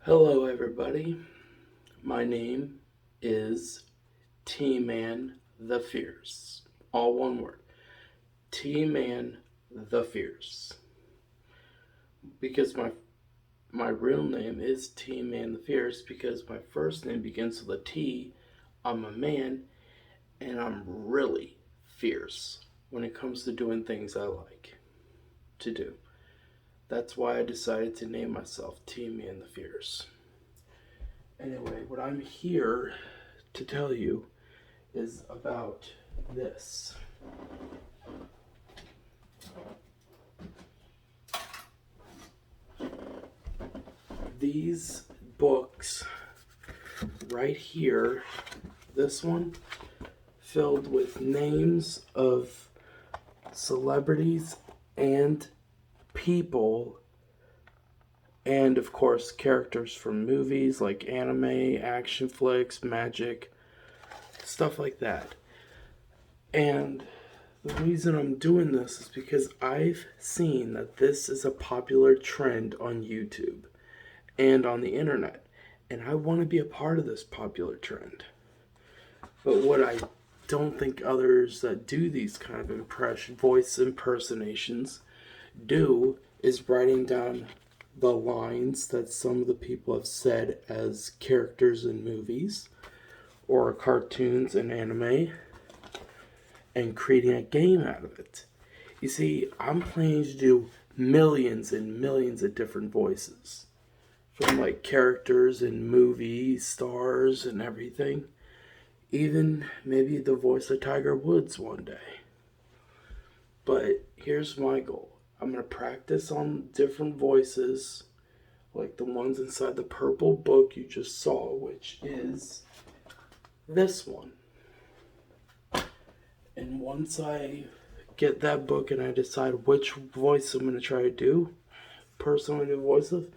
Hello, everybody. My name is T-Man the Fierce. All one word. T-Man the Fierce. Because my real name is T-Man the Fierce because my first name begins with a T. I'm a man, and I'm really fierce when it comes to doing things I like to do. That's why I decided to name myself T-Man the Fierce. Anyway, what I'm here to tell you is about this. These books right here, this one, filled with names of celebrities and people, and of course, characters from movies like anime, action flicks, magic, stuff like that. And the reason I'm doing this is because I've seen that this is a popular trend on YouTube and on the internet, and I want to be a part of this popular trend. But what I don't think others that do these kind of voice impersonations do is writing down the lines that some of the people have said as characters in movies or cartoons and anime and creating a game out of it. You see, I'm planning to do millions and millions of different voices from like characters and movie stars and everything. Even maybe the voice of Tiger Woods one day. But here's my goal. I'm going to practice on different voices, like the ones inside the purple book you just saw, which is this one. And once I get that book and I decide which voice I'm going to try to do, person I'm going to do the voice of,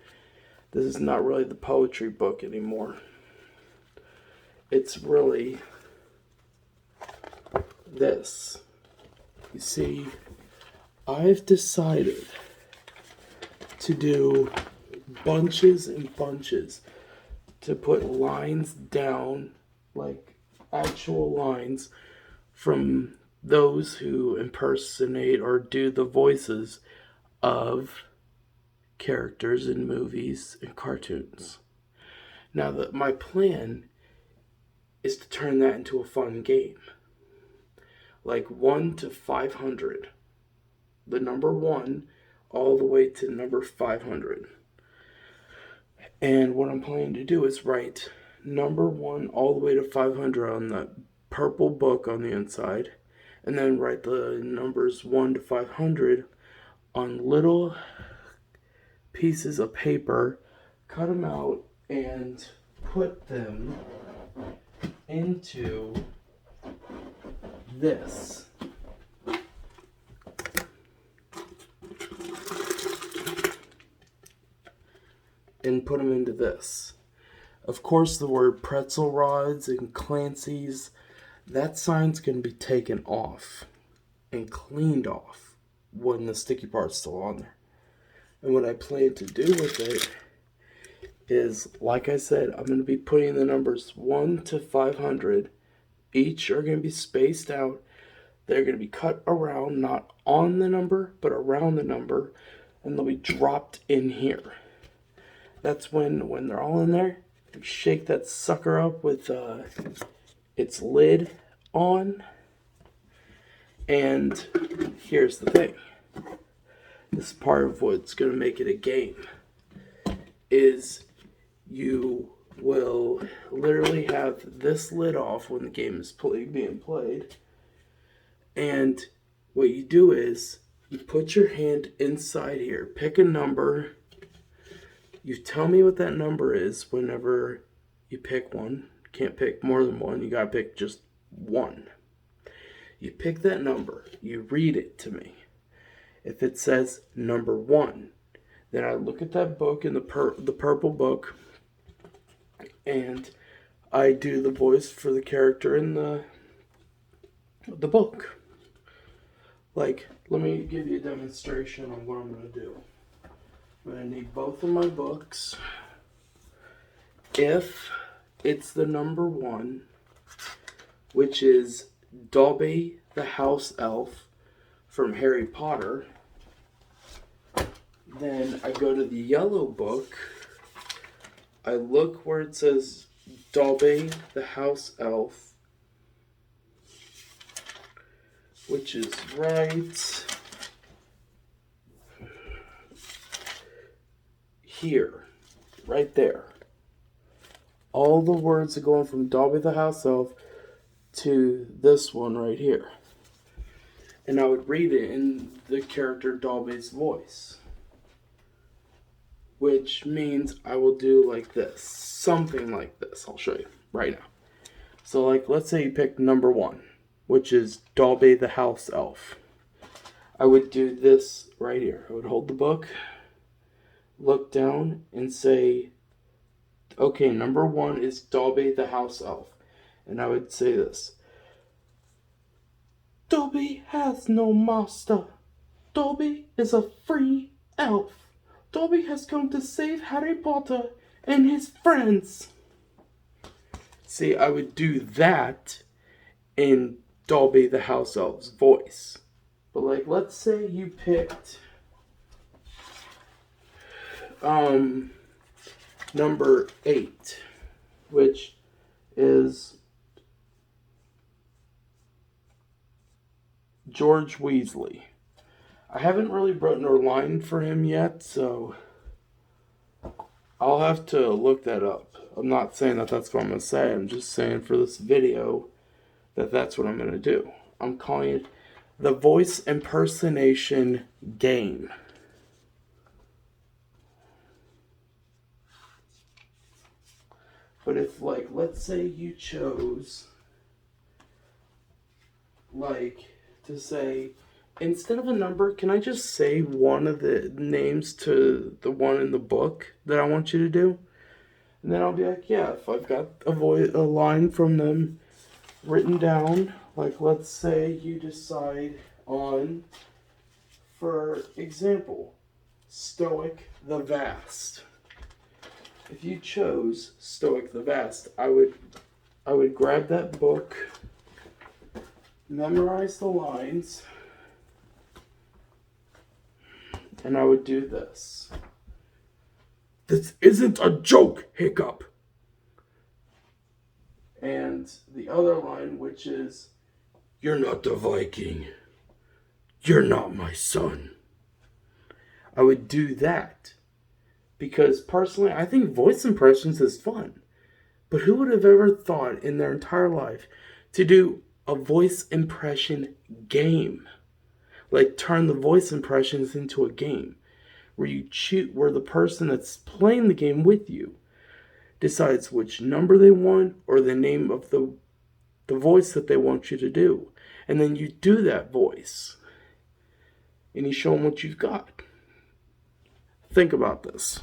this is not really the poetry book anymore. It's really this. You see, I've decided to do bunches and bunches to put lines down, like actual lines from those who impersonate or do the voices of characters in movies and cartoons. Now, my plan is to turn that into a fun game. Like 1 to 500. The number 1 all the way to number 500. And what I'm planning to do is write number 1 all the way to 500 on the purple book on the inside, and then write the numbers 1 to 500 on little pieces of paper, cut them out, and put them into this. And put them into this. Of course, the word pretzel rods and Clancy's, that sign's going to be taken off and cleaned off when the sticky part's still on there. And what I plan to do with it is, like I said, I'm going to be putting the numbers 1 to 500. Each are going to be spaced out. They're going to be cut around, not on the number, but around the number, and they'll be dropped in here. That's when they're all in there, you shake that sucker up with its lid on. And here's the thing. This part of what's going to make it a game is you will literally have this lid off when the game is being played. And what you do is you put your hand inside here, pick a number. You tell me what that number is whenever you pick one. You can't pick more than one. You gotta pick just one. You pick that number. You read it to me. If it says number 1, then I look at that book in the purple book, and I do the voice for the character in the book. Like, let me give you a demonstration on what I'm gonna do. I'm going to need both of my books. if it's the number 1, which is Dobby the house elf from Harry Potter, then I go to the yellow book, I look where it says Dobby the house elf, which is right here, right there. All the words are going from Dobby the house elf to this one right here. And I would read it in the character Dobby's voice, which means I will do like this, something like this. I'll show you right now. So like, let's say you pick number 1, which is Dobby the house elf. I would do this right here. I would hold the book, look down, and say, okay, number 1 is Dobby the house elf. And I would say this: Dobby has no master. Dobby is a free elf. Dobby has come to save Harry Potter and his friends. See, I would do that in Dobby the house elf's voice. But like, let's say you picked number 8, which is George Weasley. I haven't really written a line for him yet, so I'll have to look that up. I'm not saying that that's what I'm going to say. I'm just saying for this video that that's what I'm going to do. I'm calling it the voice impersonation game. But if, like, let's say you chose, like, to say, instead of a number, can I just say one of the names to the one in the book that I want you to do? And then I'll be like, yeah, if I've got a line from them written down, like let's say you decide on, for example, Stoic the Vast. If you chose Stoic the Vast, I would grab that book, memorize the lines, and I would do this. This isn't a joke, Hiccup. And the other line, which is, you're not the Viking. You're not my son. I would do that. Because personally, I think voice impressions is fun. But who would have ever thought in their entire life to do a voice impression game? Like turn the voice impressions into a game where you choose, where the person that's playing the game with you decides which number they want or the name of the voice that they want you to do. And then you do that voice. And you show them what you've got. Think about this.